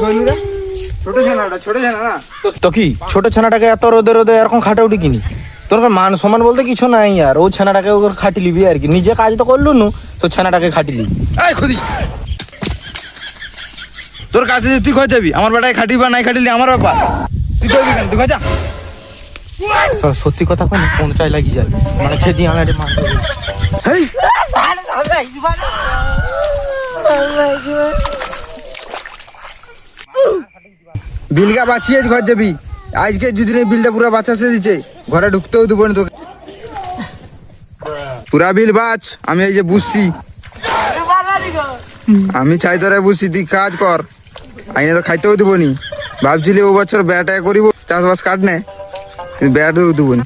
কইলি রে? ছোট ছানা না? তো কি ছোট ছানাটাকে এত রোদে রোদে এরকম খাটে উঠি কিনি? তোর মান সম্মান বলতে কিছু নাই আর, ও ছানাটাকে ওর খাটি লিবি আর কি, নিজে কাজ তো করলু নু, তো ছানাটাকে খাটিলি। এই খুদি, তোর কাছে যে তুই কই যাবি? আমার বেটায় খাটিবা নাই খাটিলি আমার ব্যাপার, তুই কইবি কেন? তুই কই যা। সত্যি কথা কই না, কোন চাই লাগি যায় মানে খেদি আমার এটা মারতে বলছি। হেই বিলটা বাঁচিয়ে ঘর যাবি। আজকে যদি বিলটা পুরো বাঁচাছে দিচ্ছে, ঘরে ঢুকতেও দেবো না তোকে। পুরা বিল বাঁচ, আমি এই যে বুঝছি, আমি চাই তোরা বুঝছি, তুই কাজ কর, আইনে তো খাইতেও দেবো নি। ভাবছিলি ও বছর বেটা করিব, চাষবাস কাট নে, তুই বেটাও দেবো নি।